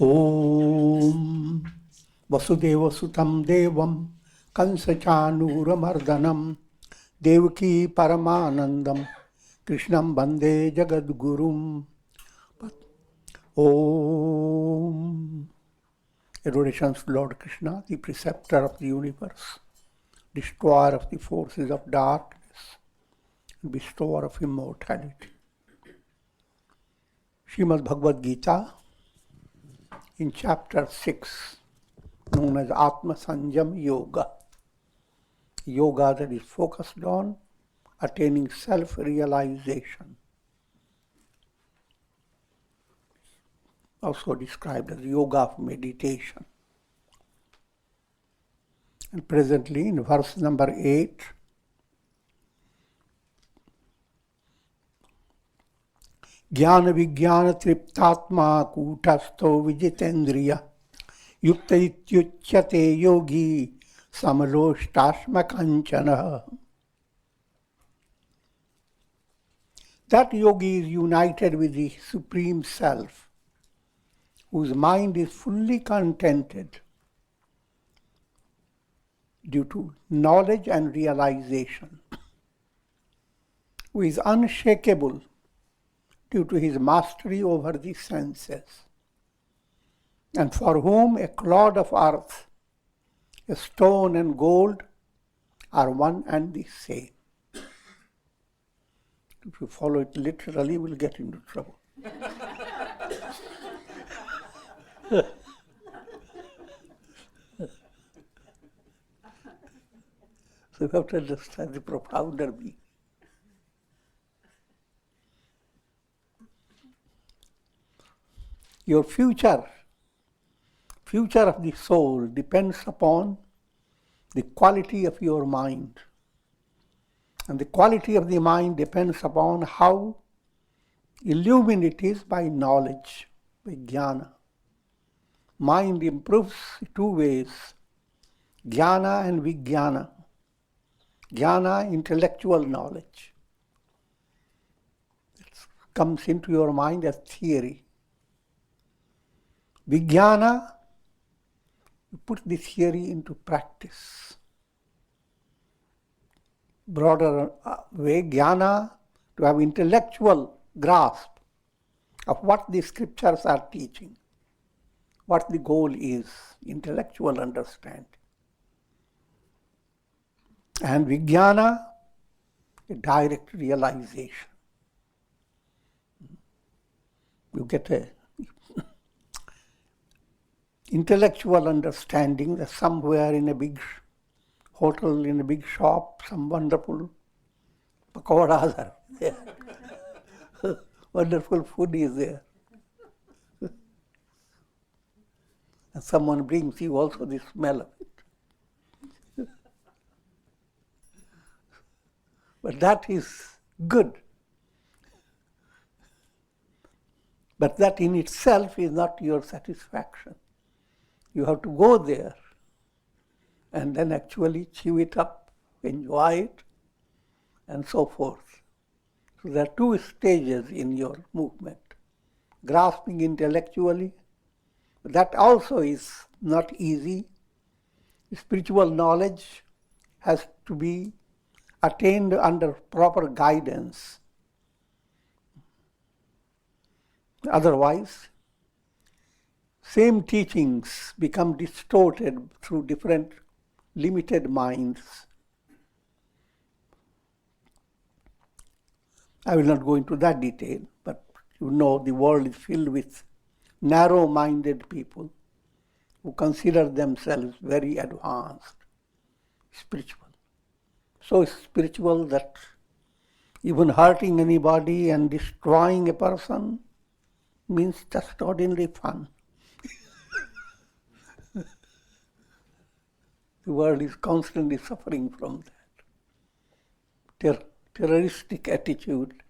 Om Vasudeva Sutam Devam Kansachanuramardanam Devaki Paramanandam Krishnam Bande Jagadgurum. Om. Adorations to Lord Krishna, the preceptor of the universe, destroyer of the forces of darkness, and bestower of immortality. Srimad Bhagavad Gita, in chapter 6, known as Atma Sanjam Yoga. Yoga that is focused on attaining self-realization. Also described as yoga of meditation. And presently in verse number 8, Jnana Vijnana Triptatma Kutasto Vijitendriya Yukta Ityuchyate Yogi Samaloshtashma Kanchana. That yogi is united with the Supreme Self, whose mind is fully contented due to knowledge and realization, who is unshakable due to his mastery over the senses, and for whom a clod of earth, a stone and gold are one and the same. If you follow it literally, we'll get into trouble. So you have to understand the profounder meaning. Your future of the soul depends upon the quality of your mind. And the quality of the mind depends upon how illumined it is by knowledge, by jnana. Mind improves two ways, jnana and vijnana. Jnana, intellectual knowledge. It comes into your mind as theory. Vijnana, you put the theory into practice. Broader way, jnana, to have intellectual grasp of what the scriptures are teaching, what the goal is, intellectual understanding. And vijnana, a direct realization. You get a intellectual understanding that somewhere in a big hotel, in a big shop, some wonderful pakoras are there. Wonderful food is there. And someone brings you also the smell of it. But that is good. But that in itself is not your satisfaction. You have to go there and then actually chew it up, enjoy it, and so forth. So there are two stages in your movement. Grasping intellectually, that also is not easy. Spiritual knowledge has to be attained under proper guidance. Otherwise, same teachings become distorted through different limited minds. I will not go into that detail, but you know the world is filled with narrow-minded people who consider themselves very advanced, spiritual. So spiritual that even hurting anybody and destroying a person means just ordinary fun. The world is constantly suffering from that terroristic attitude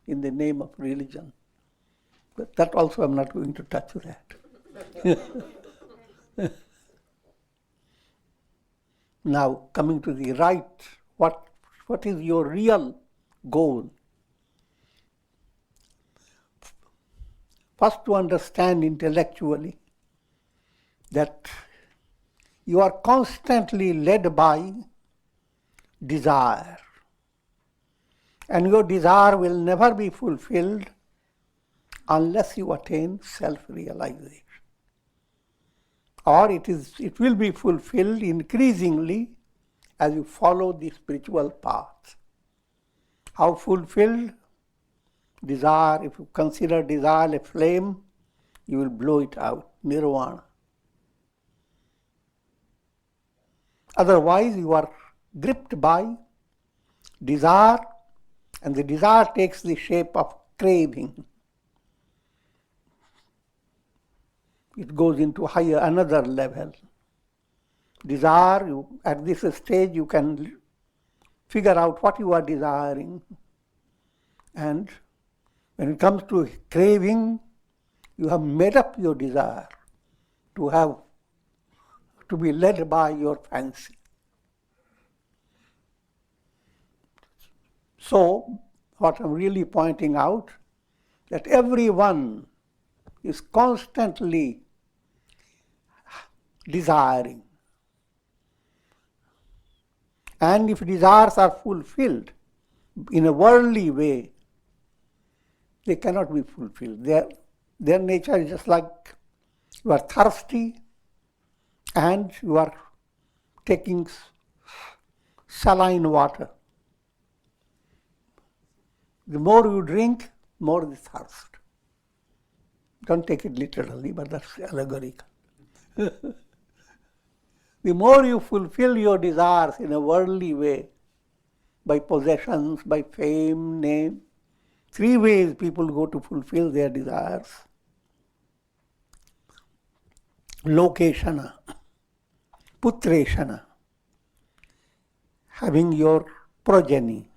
in the name of religion. But that also I'm not going to touch that. Now, coming to the right, what is your real goal? First, to understand intellectually that you are constantly led by desire. And your desire will never be fulfilled unless you attain self-realization. Or it will be fulfilled increasingly as you follow the spiritual path. How fulfilled? Desire, if you consider desire a flame, you will blow it out, nirvana. Otherwise, you are gripped by desire, and the desire takes the shape of craving. It goes into higher, another level. Desire, at this stage, you can figure out what you are desiring. And when it comes to craving, you have made up your desire to be led by your fancy. So, what I'm really pointing out, that everyone is constantly desiring. And if desires are fulfilled in a worldly way, they cannot be fulfilled. Their nature is just like you are thirsty and you are taking saline water. The more you drink, more the thirst. Don't take it literally, but that's allegorical. The more you fulfill your desires in a worldly way, by possessions, by fame, name, 3 ways people go to fulfill their desires. Lokeshana, putreshana, having your progeny,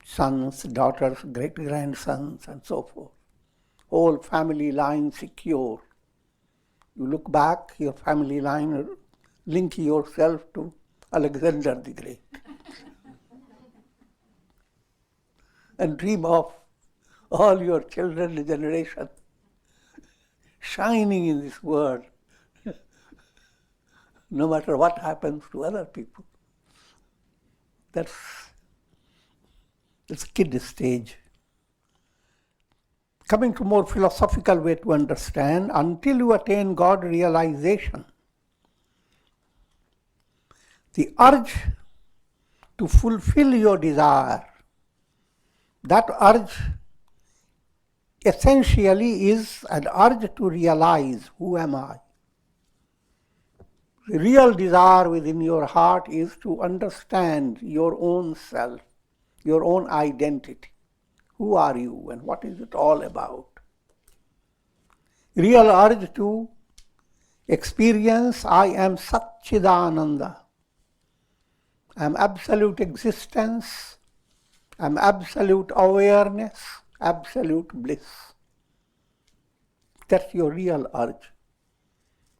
sons, daughters, great-grandsons, and so forth. Whole family line secure. You look back, your family line, link yourself to Alexander the Great. And dream of all your children and generation shining in this world, no matter what happens to other people. That's kid stage. Coming to more philosophical way to understand, until you attain God realization, the urge to fulfill your desire, that urge essentially is an urge to realize, who am I? The real desire within your heart is to understand your own self, your own identity. Who are you and what is it all about? Real urge to experience, I am Satchidananda. I am absolute existence. I am absolute awareness, absolute bliss. That's your real urge.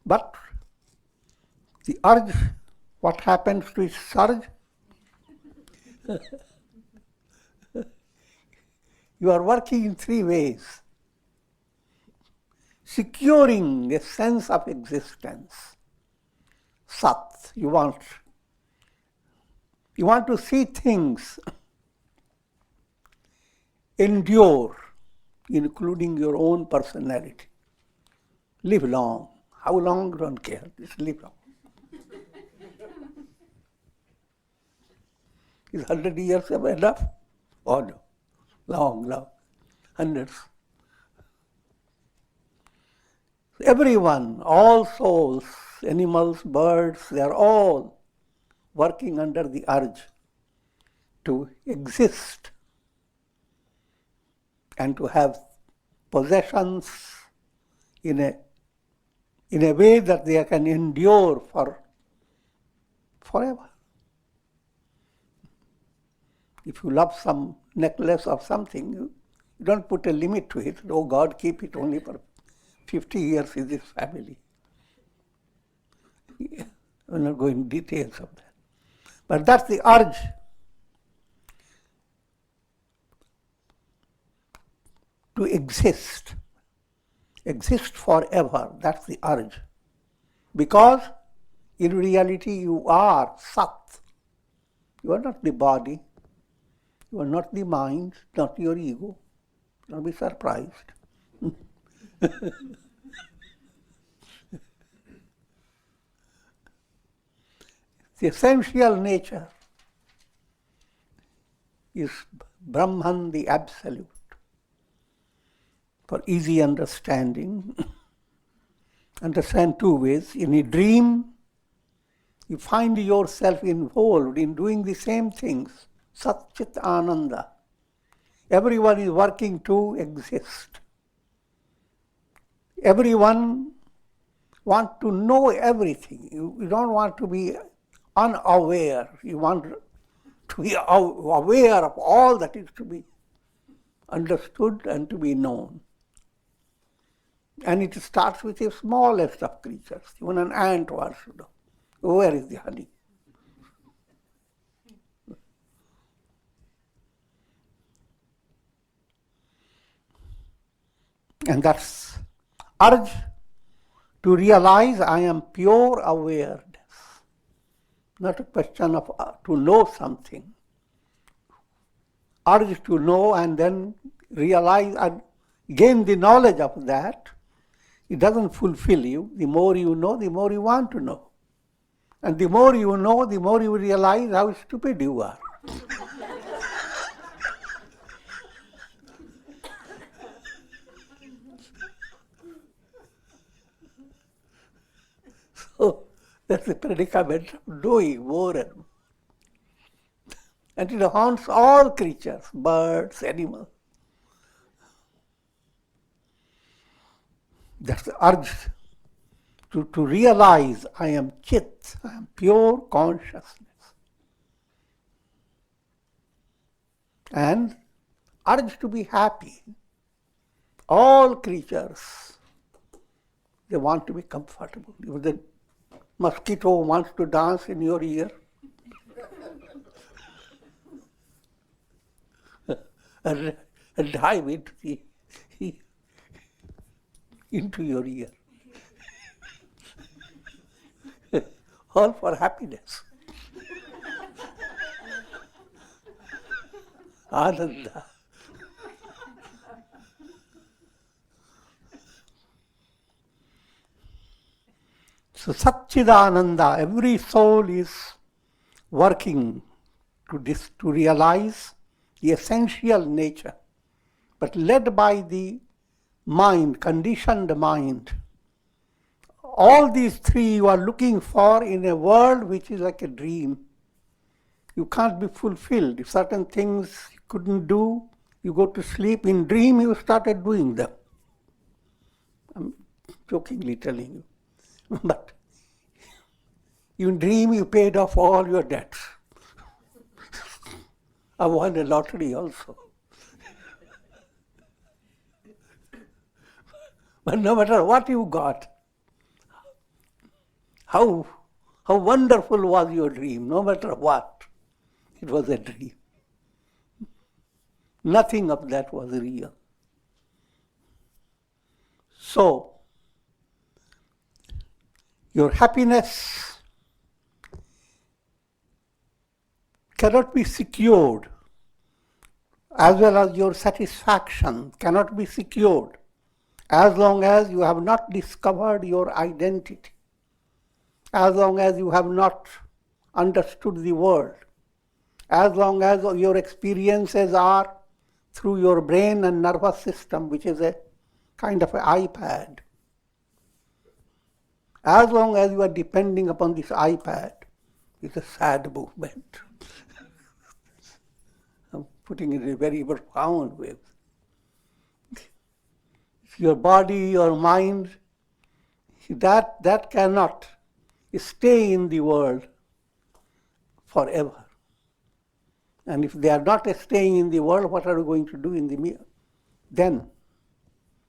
But the urge, what happens to its surge? You are working in 3 ways. Securing a sense of existence. Sat, you want to see things endure, including your own personality. Live long. How long, don't care. Just live long. Is 100 years enough? Oh no. Long, hundreds. Everyone, all souls, animals, birds, they are all working under the urge to exist and to have possessions in a way that they can endure forever. If you love some necklace or something, you don't put a limit to it. Oh God, keep it only for 50 years in this family. Yeah, I'm not going into details of that. But that's the urge. To exist forever, that's the urge. Because in reality you are Sat. You are not the body. You are not the mind, not your ego. Don't be surprised. The essential nature is Brahman, the Absolute. For easy understanding, understand two ways. In a dream, you find yourself involved in doing the same things. Sat Chit Ananda. Everyone is working to exist. Everyone wants to know everything. You don't want to be unaware. You want to be aware of all that is to be understood and to be known. And it starts with the smallest of creatures. Even an ant wants to know, where is the honey? And that's urge to realize I am pure awareness. Not a question of to know something. Urge to know and then realize and gain the knowledge of that. It doesn't fulfill you. The more you know, the more you want to know. And the more you know, the more you realize how stupid you are. So that's the predicament of doing more and more. And it haunts all creatures, birds, animals. That's the urge to realize I am Chit, I am pure consciousness. And urge to be happy. All creatures, they want to be comfortable. If the mosquito wants to dance in your ear, and dive into your ear. All for happiness. Ananda. So Satchidananda, every soul is working to realize the essential nature, but led by the mind, conditioned mind. All these three you are looking for in a world which is like a dream. You can't be fulfilled. If certain things you couldn't do, you go to sleep. In dream you started doing them. I'm jokingly telling you. But in dream you paid off all your debts. I won a lottery also. But no matter what you got, how wonderful was your dream, no matter what, it was a dream. Nothing of that was real. So, your happiness cannot be secured, as well as your satisfaction cannot be secured, as long as you have not discovered your identity, as long as you have not understood the world, as long as your experiences are through your brain and nervous system, which is a kind of an iPad. As long as you are depending upon this iPad, it's a sad movement. I'm putting it in a very profound way. Your body, your mind, that cannot stay in the world forever. And if they are not staying in the world, what are you going to do in the mirror? Then,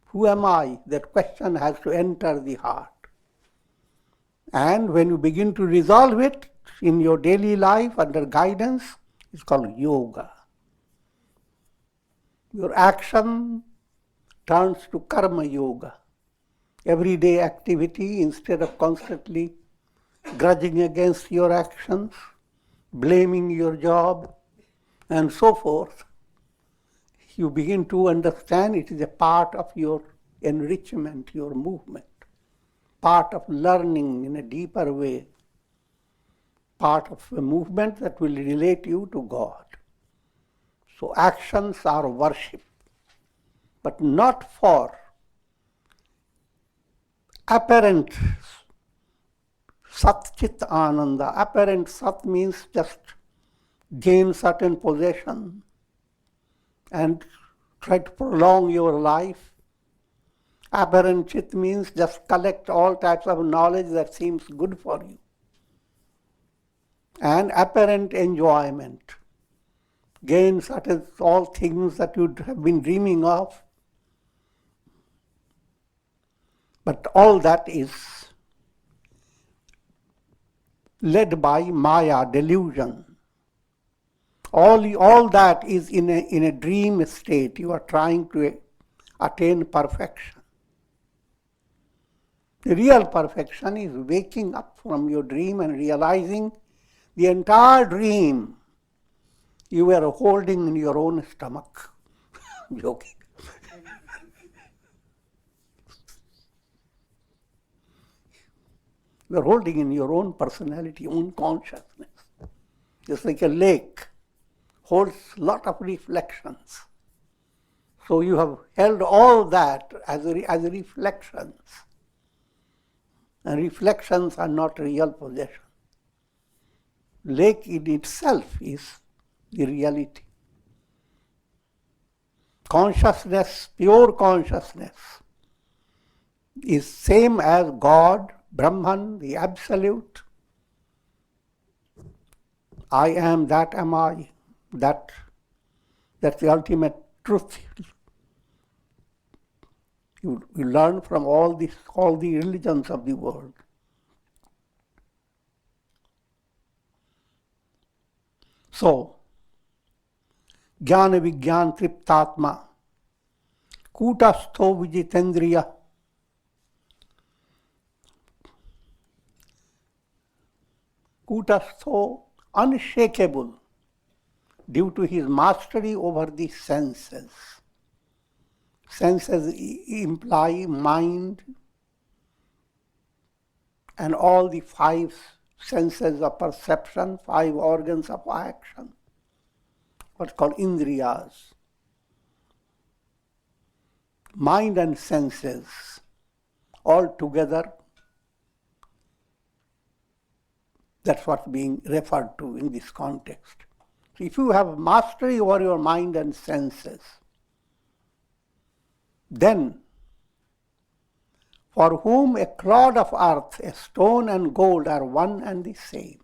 who am I? That question has to enter the heart. And when you begin to resolve it in your daily life under guidance, it's called yoga. Your action turns to karma yoga. everyday activity, instead of constantly grudging against your actions, blaming your job, and so forth, you begin to understand it is a part of your enrichment, your movement, part of learning in a deeper way, part of a movement that will relate you to God. So actions are worship, but not for apparent Sat Chit Ananda. Apparent Sat means just gain certain possession and try to prolong your life. Apparent Chit means just collect all types of knowledge that seems good for you. And apparent enjoyment. Gain certain all things that you have been dreaming of. But all that is led by Maya, delusion. All that is in a dream state. You are trying to attain perfection. The real perfection is waking up from your dream and realizing the entire dream you were holding in your own stomach. Joking. You are holding in your own personality, own consciousness. Just like a lake holds a lot of reflections. So you have held all that as reflections. And reflections are not real possession. Lake in itself is the reality. Consciousness, pure consciousness, is same as God, Brahman, the Absolute. I am, that am I. That's the ultimate truth. You learn from all the religions of the world. So, Jnana Vigyan Triptatma, Kutastho Vijitendriya, Kutastho, unshakable due to his mastery over the senses. Senses imply mind and all the 5 senses of perception, 5 organs of action, what's called indriyas. Mind and senses all together, that's what's being referred to in this context. So if you have mastery over your mind and senses, then for whom a clod of earth, a stone and gold are one and the same.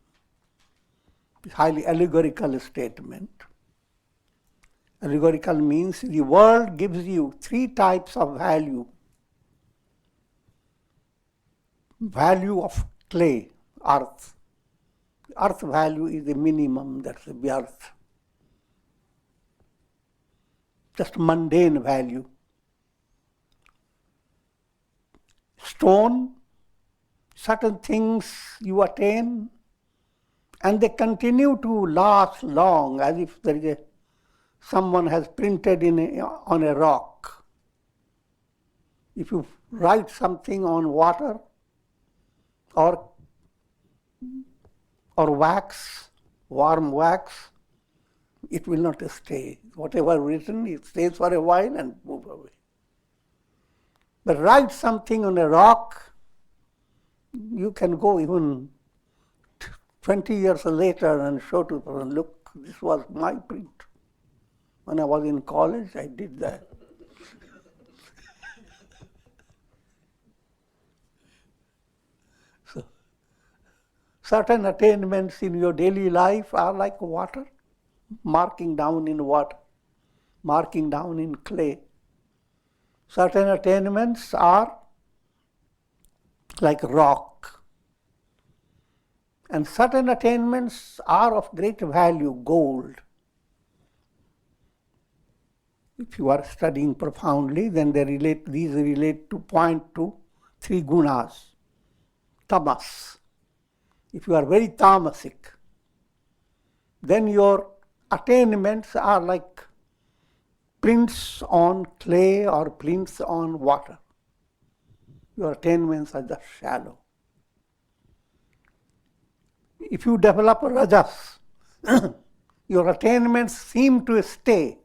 It's a highly allegorical statement. Allegorical means the world gives you 3 types of value. Value of clay, earth. Earth value is the minimum, that's the earth. Just mundane value. Stone, certain things you attain, and they continue to last long, as if there is someone has printed on a rock. If you write something on water or wax, warm wax, it will not stay. Whatever written, it stays for a while and moves away. But write something on a rock, you can go even 20 years later and show to people, look, this was my print. When I was in college, I did that. So, certain attainments in your daily life are like water, marking down in water, marking down in clay. Certain attainments are like rock. And certain attainments are of great value, gold. If you are studying profoundly, then these relate to point to three gunas, tamas. If you are very tamasic, then your attainments are like prints on clay or prints on water. Your attainments are just shallow. If you develop rajas, your attainments seem to stay,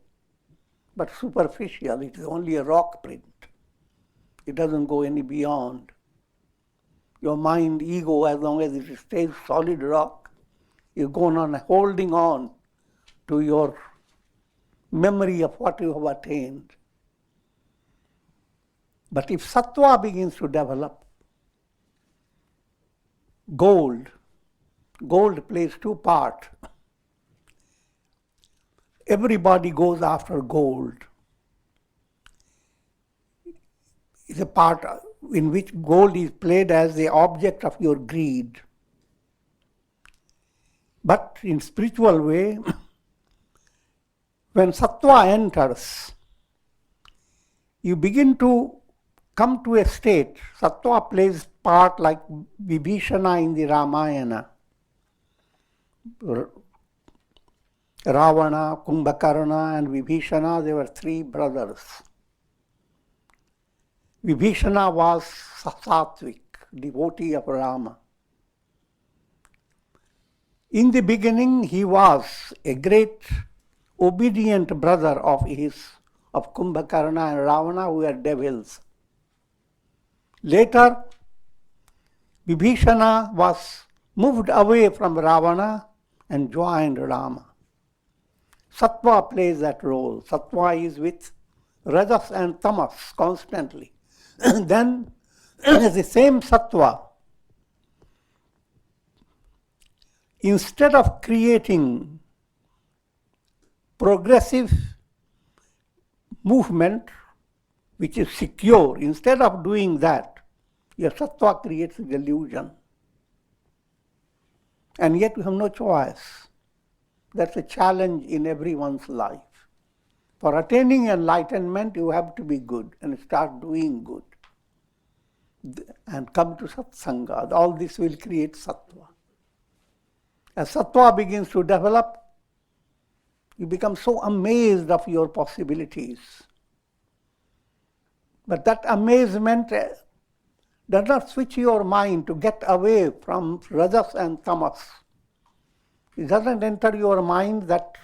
but superficial. It is only a rock print. It doesn't go any beyond. Your mind, ego, as long as it stays solid rock, you go on holding on to your memory of what you have attained. But if sattva begins to develop, gold plays two parts. Everybody goes after gold. It's a part in which gold is played as the object of your greed. But in spiritual way, when sattva enters, you begin to come to a state. Sattva plays part like Vibhishana in the Ramayana. Ravana, Kumbhakarna and Vibhishana, they were three brothers. Vibhishana was sattvic, devotee of Rama. In the beginning, he was a great obedient brother of Kumbhakarna and Ravana, who were devils. Later, Vibhishana was moved away from Ravana and joined Rama. Sattva plays that role. Sattva is with rajas and tamas constantly. Then, the same sattva, instead of creating progressive movement, which is secure, instead of doing that, your sattva creates a delusion. And yet you have no choice. That's a challenge in everyone's life. For attaining enlightenment, you have to be good and start doing good. And come to satsanga. All this will create sattva. As sattva begins to develop, you become so amazed of your possibilities. But that amazement does not switch your mind to get away from rajas and tamas. It doesn't enter your mind that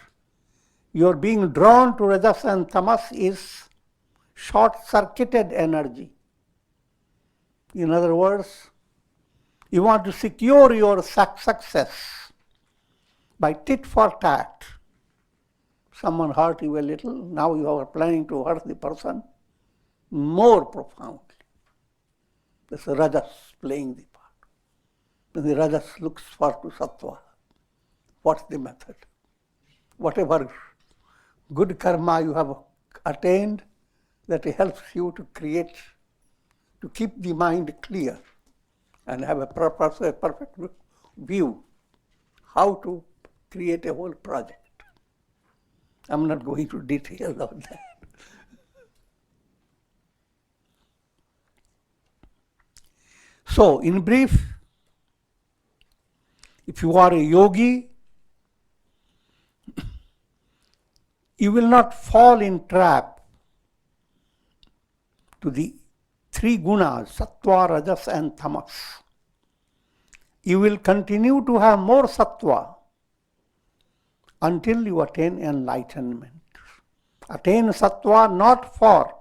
your being drawn to rajas and tamas is short-circuited energy. In other words, you want to secure your success by tit for tat. Someone hurt you a little, now you are planning to hurt the person more profoundly. That's rajas playing the part. When the rajas looks for to sattva, what's the method? Whatever good karma you have attained, that helps you to keep the mind clear and have a perfect view how to create a whole project. I'm not going into detail of that. So, in brief, if you are a yogi, you will not fall in trap to the three gunas, sattva, rajas and tamas. You will continue to have more sattva until you attain enlightenment. Attain sattva not for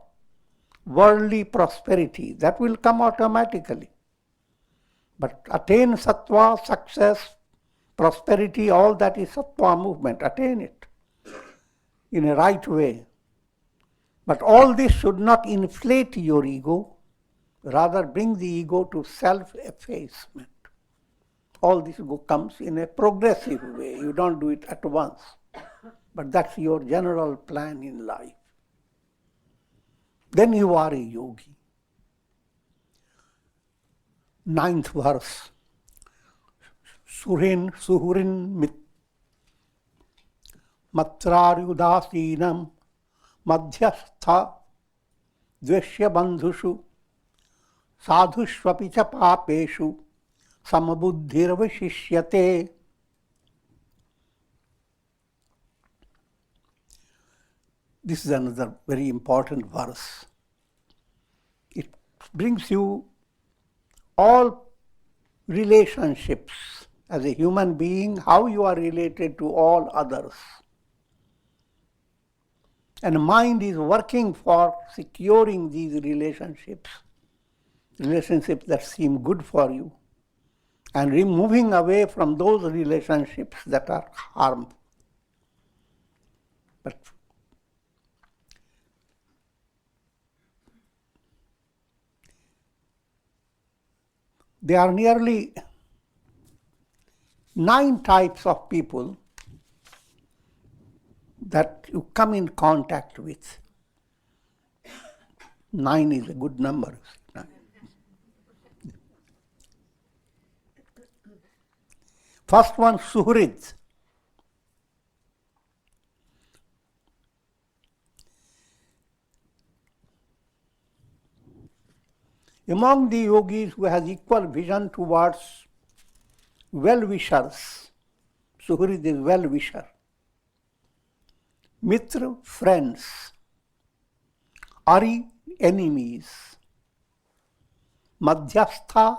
worldly prosperity, that will come automatically. But attain sattva, success, prosperity, all that is sattva movement. Attain it in a right way. But all this should not inflate your ego, rather bring the ego to self-effacement. All this comes in a progressive way. You don't do it at once. But that's your general plan in life. Then you are a yogi. 9th verse. Suhurin matraryudasinam madhyastha dveshya bandhushu sadhushvapi cha papeshu samabuddhirvashishyate. This is another very important verse. It brings you all relationships as a human being, how you are related to all others. And mind is working for securing these relationships that seem good for you, and removing away from those relationships that are harmful. But there are nearly 9 types of people that you come in contact with. 9 is a good number. First one, suhrid. Among the yogis who has equal vision towards well-wishers, suhrid is well-wisher. Mitra, friends. Ari, enemies. Madhyastha,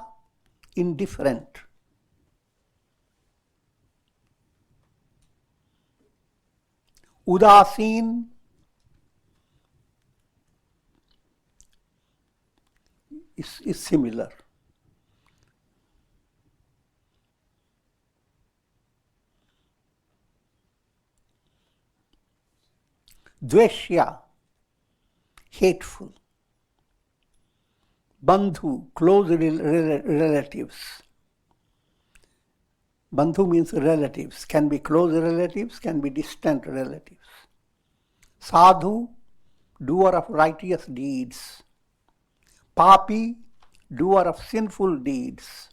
indifferent. Udasin is similar. Dveshya, hateful. Bandhu, close relatives. Bandhu means relatives, can be close relatives, can be distant relatives. Sadhu, doer of righteous deeds. Papi, doer of sinful deeds.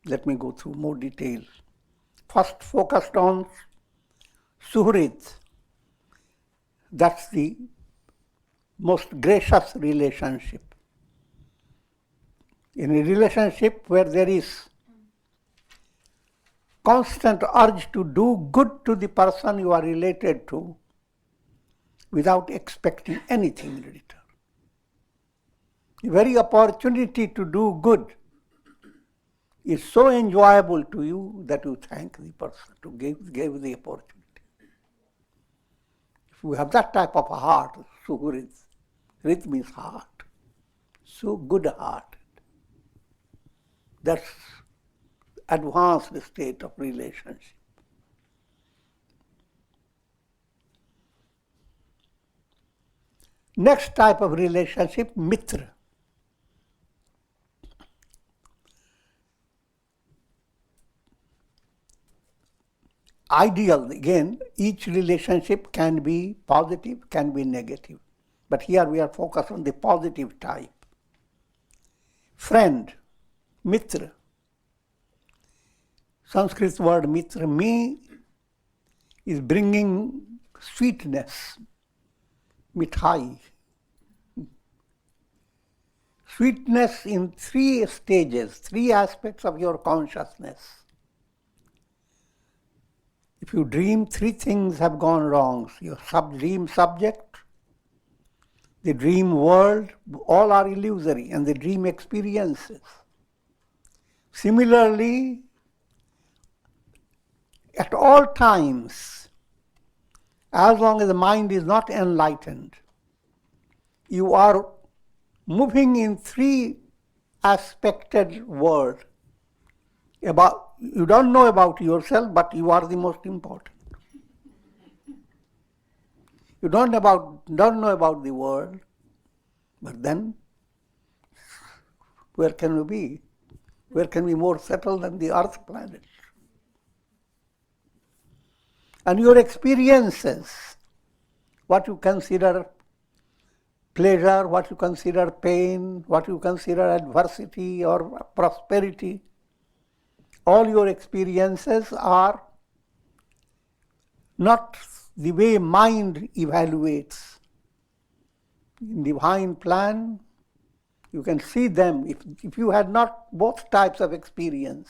Let me go through more detail. First focused on suhrid. That's the most gracious relationship. In a relationship where there is constant urge to do good to the person you are related to without expecting anything in return. The very opportunity to do good is so enjoyable to you that you thank the person who gave the opportunity. If you have that type of a heart, suhrid, rit means heart, so good-hearted. That's advanced state of relationship. Next type of relationship, mitra. Ideal, again, each relationship can be positive, can be negative. But here we are focused on the positive type. Friend, mitra. Sanskrit word mitra, me, is bringing sweetness, mithai. Sweetness in 3 stages, 3 aspects of your consciousness. If you dream, 3 things have gone wrong. Your dream subject, the dream world, all are illusory, and the dream experiences. Similarly, at all times, as long as the mind is not enlightened, you are moving in 3 aspected world. You don't know about yourself, but you are the most important. You don't know about the world, but then where can we be? Where can we be more settled than the earth planet? And your experiences, what you consider pleasure, what you consider pain, what you consider adversity or prosperity, all your experiences are not the way mind evaluates. In divine plan, You can see them. If you had not both types of experience,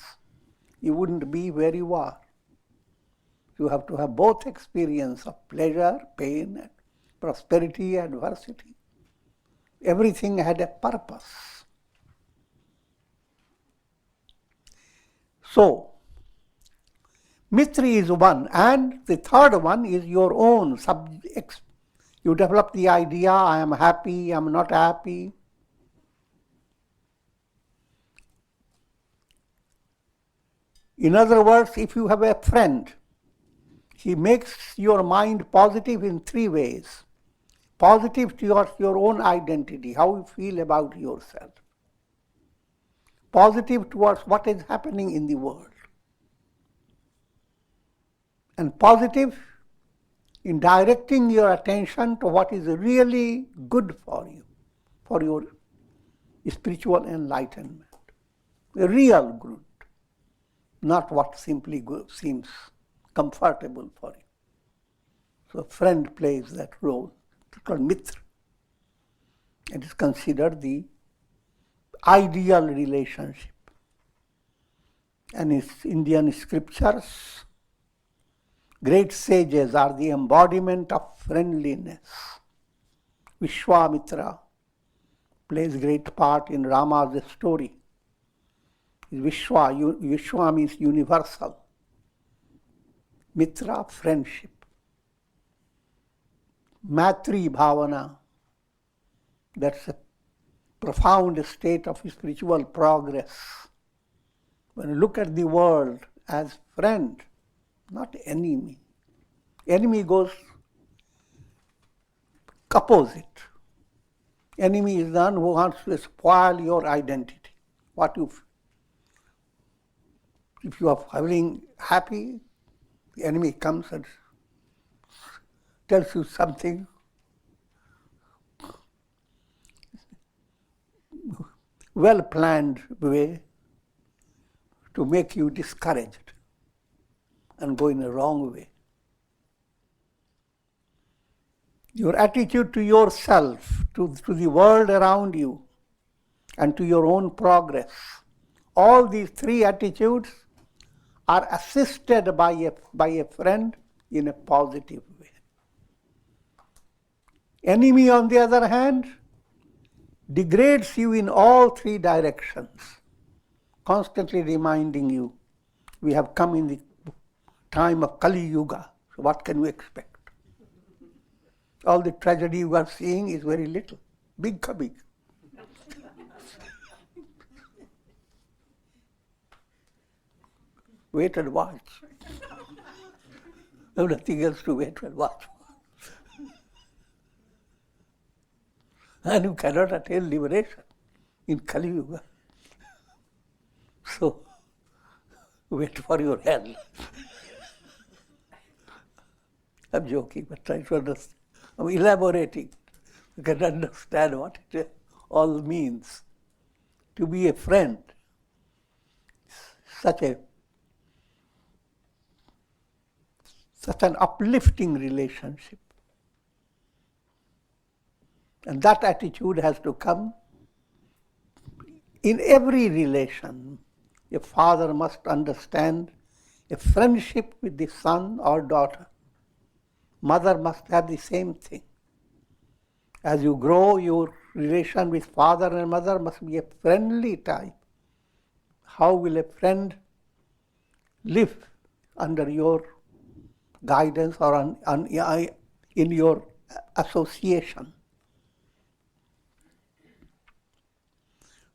you wouldn't be where you are. You have to have both experience of pleasure, pain, and prosperity, adversity. Everything had a purpose. So, Mitri is one, and the third one is your own. You develop the idea, I am happy, I am not happy. In other words, if you have a friend, he makes your mind positive in three ways. Positive towards your own identity, how you feel about yourself. Positive towards what is happening in the world. And positive in directing your attention to what is really good for you, for your spiritual enlightenment. The real good, not what simply seems comfortable for you. So a friend plays that role. It's called mitra. It is considered the ideal relationship. And in Indian scriptures, great sages are the embodiment of friendliness. Vishwamitra plays great part in Rama's story. Vishwa means universal. Mitra, friendship. Matri bhavana, that's a profound state of spiritual progress. When you look at the world as friend, not enemy. Enemy goes opposite. Enemy is the one who wants to spoil your identity. If you are feeling happy, the enemy comes and tells you something well-planned way to make you discouraged and go in a wrong way. Your attitude to yourself, to the world around you, and to your own progress, all these three attitudes are assisted by a friend in a positive way. Enemy, on the other hand, degrades you in all three directions, constantly reminding you, we have come in the time of Kali Yuga, so what can we expect? All the tragedy you are seeing is very little, big coming. Wait and watch. There's nothing else to wait and watch. And you cannot attain liberation in Kali Yuga. So, wait for your hell. I'm joking, but try to understand. I'm elaborating. You can understand what it all means. To be a friend, such an uplifting relationship. And that attitude has to come in every relation. A father must understand a friendship with the son or daughter. Mother must have the same thing. As you grow, your relation with father and mother must be a friendly type. How will a friend live under your guidance or in your association?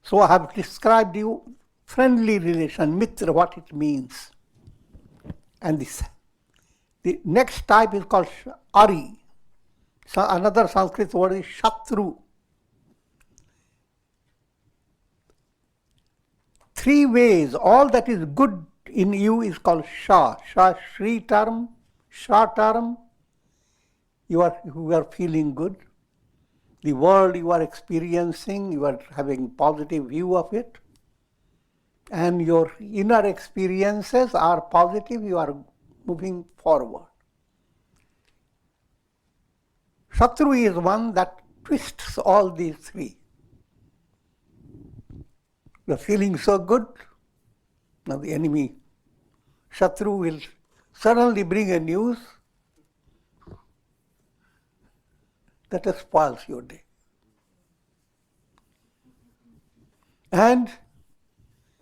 So I have described you friendly relation, mitra, what it means. And the next type is called ari. So another Sanskrit word is shatru. Three ways, all that is good in you is called sha. Sha, shri term, sha term, you are feeling good. The world you are experiencing, you are having positive view of it. And your inner experiences are positive, you are moving forward. Shatru is one that twists all these three. You're feeling so good. Now the enemy, Shatru, will suddenly bring a news that spoils your day. And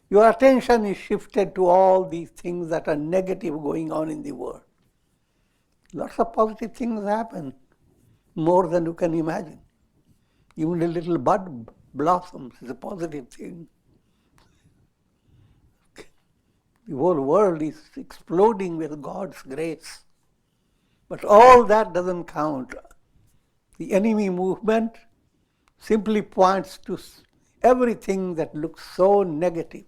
your attention is shifted to all these things that are negative going on in the world. Lots of positive things happen, more than you can imagine. Even a little bud blossoms is a positive thing. The whole world is exploding with God's grace. But all that doesn't count. The enemy movement simply points to everything that looks so negative.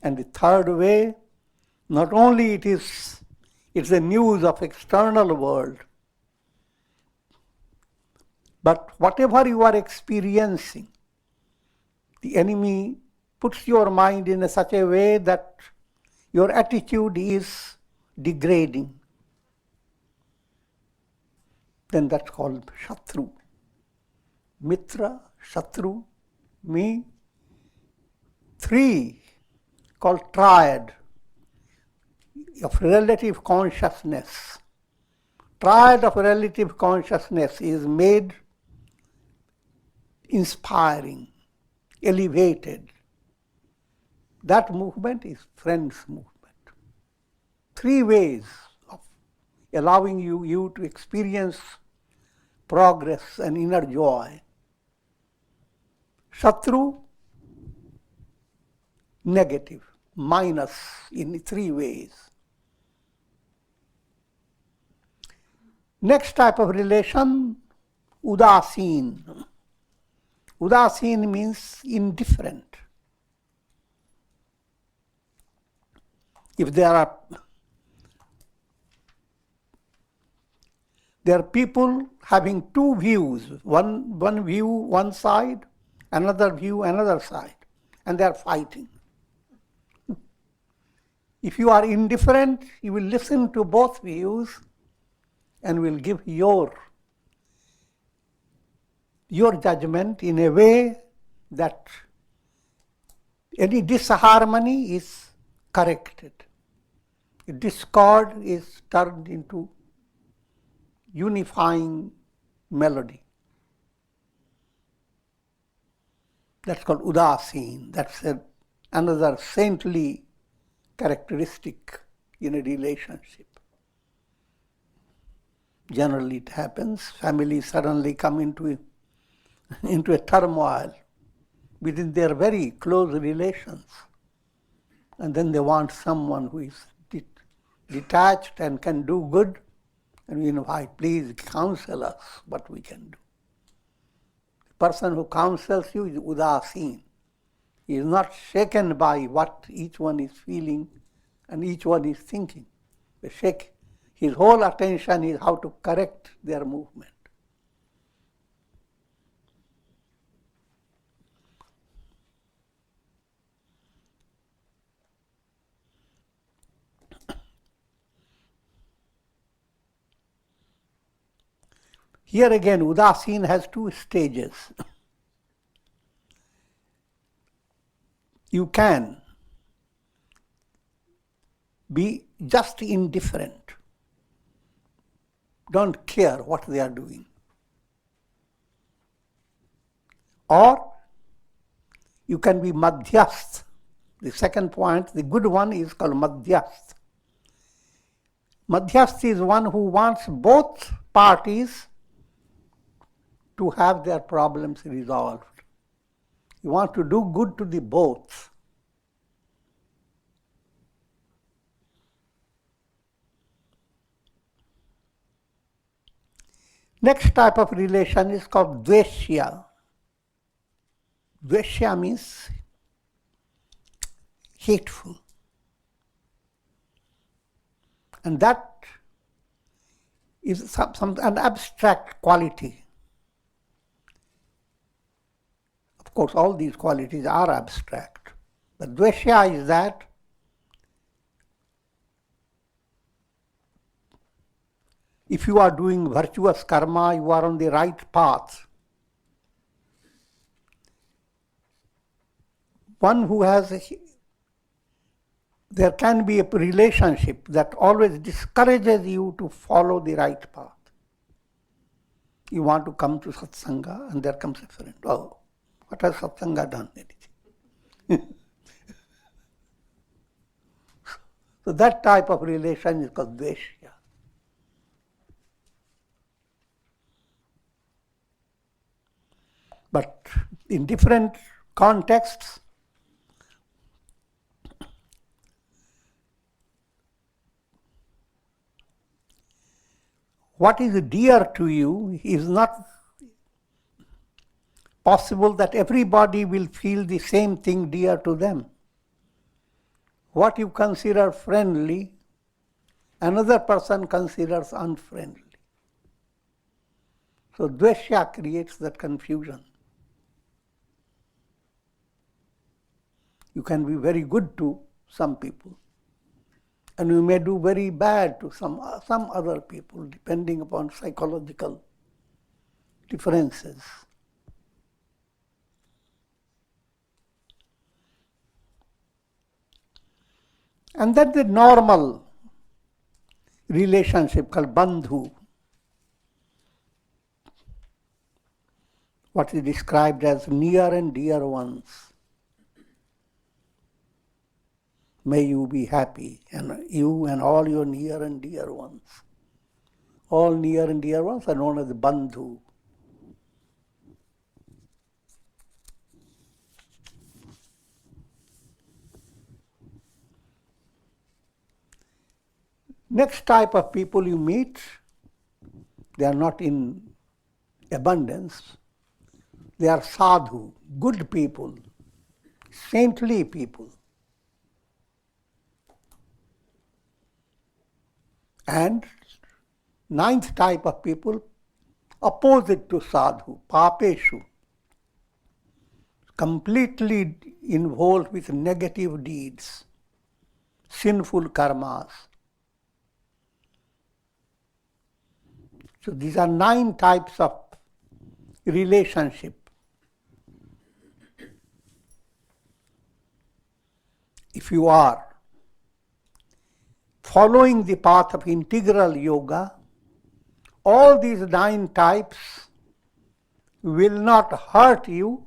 And the third way, not only it's the news of external world, but whatever you are experiencing, the enemy puts your mind in such a way that your attitude is degrading. Then that's called Shatru. Mitra, Shatru, me. Three, called triad of relative consciousness. Triad of relative consciousness is made inspiring, elevated. That movement is friends movement. Three ways of allowing you to experience progress and inner joy. Shatru, negative, minus in three ways. Next type of relation, udasin. Udasin means indifferent. If there are people having two views, one view one side, another view another side, and they are fighting. If you are indifferent, you will listen to both views and will give your judgment in a way that any disharmony is corrected. Discord is turned into unifying melody. That's called udasin. That's another saintly characteristic in a relationship. Generally it happens, families suddenly come into a turmoil within their very close relations. And then they want someone who is detached and can do good. And we invite, please counsel us what we can do. The person who counsels you is udasin. He is not shaken by what each one is feeling and each one is thinking. His whole attention is how to correct their movement. Here again, udasin has two stages. You can be just indifferent. Don't care what they are doing. Or you can be madhyasth. The second point, the good one, is called madhyasth. Madhyasth is one who wants both parties to have their problems resolved. You want to do good to the both. Next type of relation is called dveshya. Dveshya means hateful. And that is an abstract quality. Of course, all these qualities are abstract. But dveshya is that if you are doing virtuous karma, you are on the right path. one who there can be a relationship that always discourages you to follow the right path. You want to come to satsanga and there comes a friend. Oh, what has satsanga done? Anything. So that type of relation is called dveshya. But in different contexts, what is dear to you is not possible that everybody will feel the same thing dear to them. What you consider friendly, another person considers unfriendly. So dveshya creates that confusion. You can be very good to some people, and you may do very bad to some other people, depending upon psychological differences. And then the normal relationship called bandhu, what is described as near and dear ones. May you be happy, and you and all your near and dear ones. All near and dear ones are known as bandhu. Next type of people you meet, they are not in abundance. They are sadhu, good people, saintly people. And ninth type of people, opposite to sadhu, papeshu, completely involved with negative deeds, sinful karmas. So these are 9 types of relationship. If you are following the path of integral yoga, all these 9 types will not hurt you.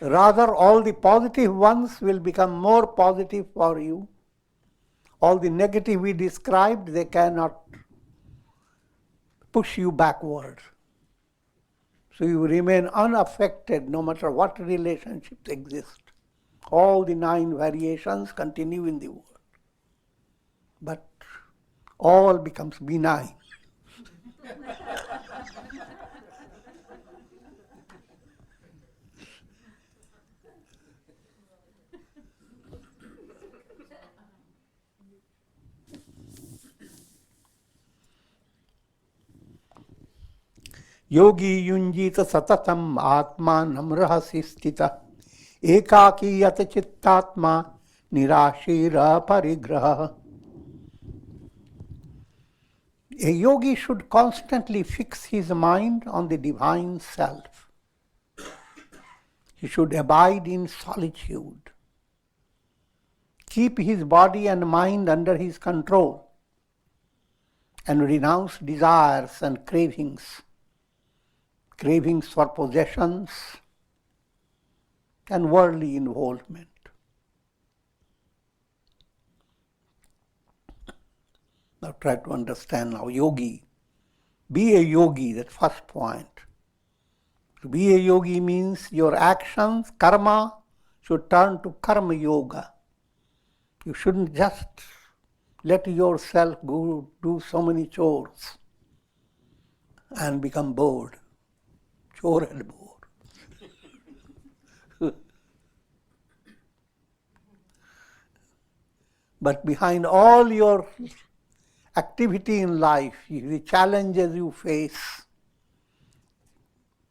Rather, all the positive ones will become more positive for you. All the negative we described, they cannot push you backward. So you remain unaffected no matter what relationships exist. All the 9 variations continue in the world. But all becomes benign. Yogi yunjita satatam atma namrahasi stita ekaki yata chittatma nirashira parigraha. A yogi should constantly fix his mind on the divine self. He should abide in solitude. Keep his body and mind under his control and renounce desires and cravings for possessions and worldly involvement. Now try to understand now yogi. Be a yogi, that first point. To be a yogi means your actions, karma, should turn to karma yoga. You shouldn't just let yourself go do so many chores and become bored. Chore and bored. But behind all your activity in life, the challenges you face,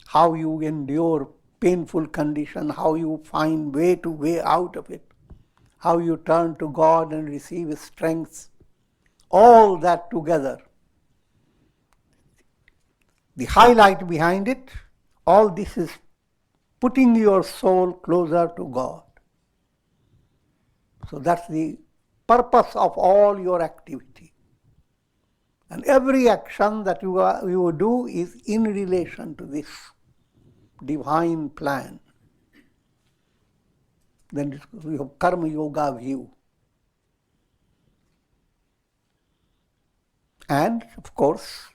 how you endure painful condition, how you find way out of it, how you turn to God and receive strength, all that together. The highlight behind it, all this is putting your soul closer to God. So that's the purpose of all your activity. And every action that you do is in relation to this divine plan. Then you have karma yoga view. And of course,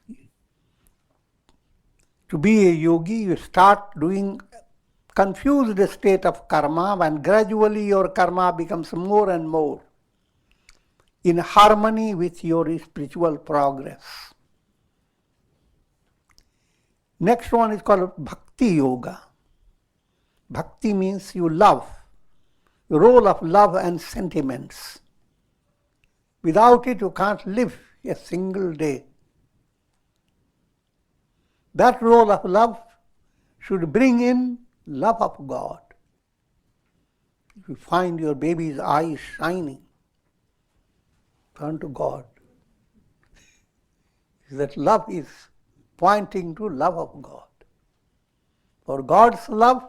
to be a yogi, you start doing confused state of karma, and gradually your karma becomes more and more in harmony with your spiritual progress. Next one is called bhakti yoga. Bhakti means you love, the role of love and sentiments. Without it, you can't live a single day. That role of love should bring in love of God. If you find your baby's eyes shining, turn to God. That love is pointing to love of God. For God's love,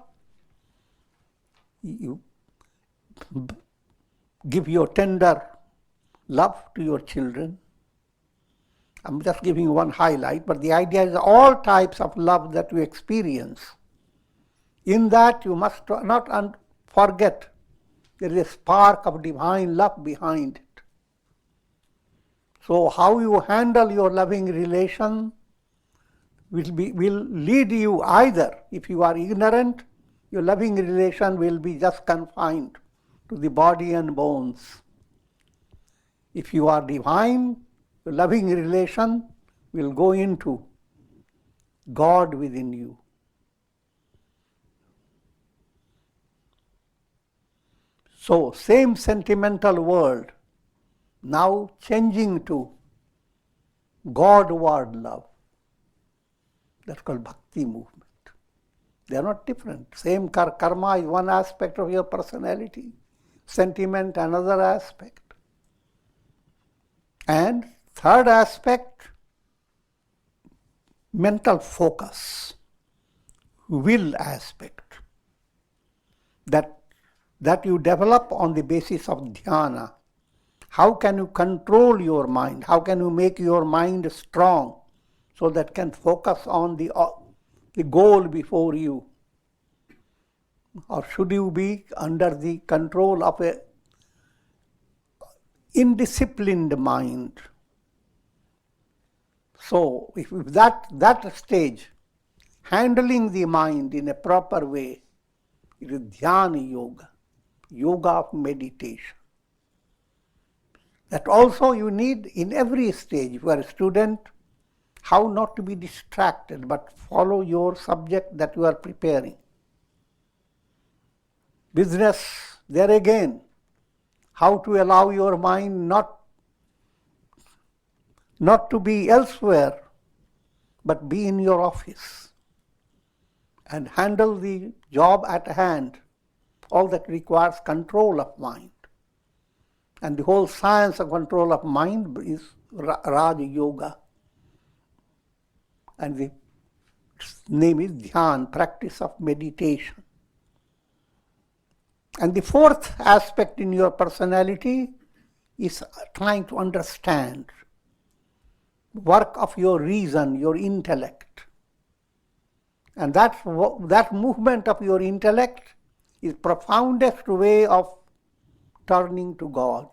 you give your tender love to your children. I'm just giving one highlight, but the idea is all types of love that you experience. In that you must not forget there is a spark of divine love behind it. So how you handle your loving relation will lead you either, if you are ignorant, your loving relation will be just confined to the body and bones. If you are divine, your loving relation will go into God within you. So, same sentimental world, now changing to Godward love. That's called bhakti movement. They are not different. Same karma is one aspect of your personality, sentiment another aspect. And third aspect, mental focus, will aspect, that you develop on the basis of dhyana. How can you control your mind? How can you make your mind strong so that can focus on the goal before you? Or should you be under the control of a indisciplined mind? So, if that stage, handling the mind in a proper way, it is dhyana yoga, yoga of meditation. That also you need in every stage. If you are a student, how not to be distracted, but follow your subject that you are preparing. Business, there again, how to allow your mind not to be elsewhere, but be in your office and handle the job at hand. All that requires control of mind. And the whole science of control of mind is Raja Yoga. And the name is Dhyan, practice of meditation. And the fourth aspect in your personality is trying to understand work of your reason, your intellect. And that movement of your intellect is profoundest way of turning to God.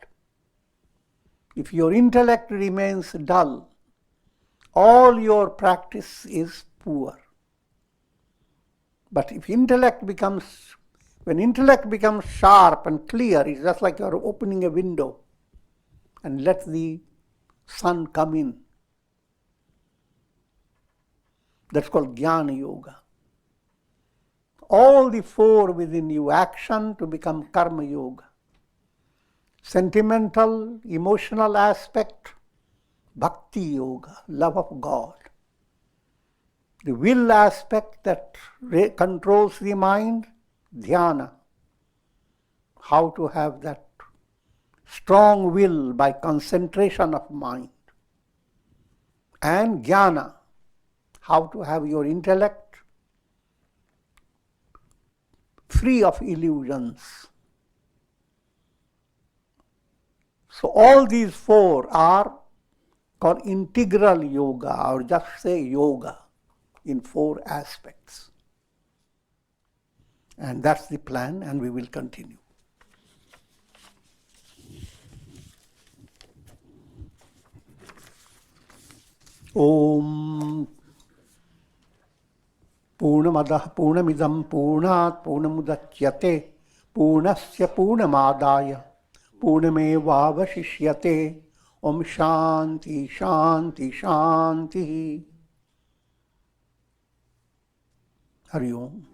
If your intellect remains dull, all your practice is poor. But if when intellect becomes sharp and clear, it's just like you're opening a window and let the sun come in. That's called jnana yoga. All the four within you, action to become karma yoga. Sentimental, emotional aspect, bhakti yoga, love of God. The will aspect that controls the mind, dhyana. How to have that strong will by concentration of mind. And jnana, how to have your intellect free of illusions. So all these four are called integral yoga, or just say yoga, in four aspects. And that's the plan, and we will continue. Om Purnamadah Purnamidam Purnat Purnamudachyate Purnasya Purnamadaya Purnamevavashishyate. Om Shanti Shanti Shanti. Hari Om.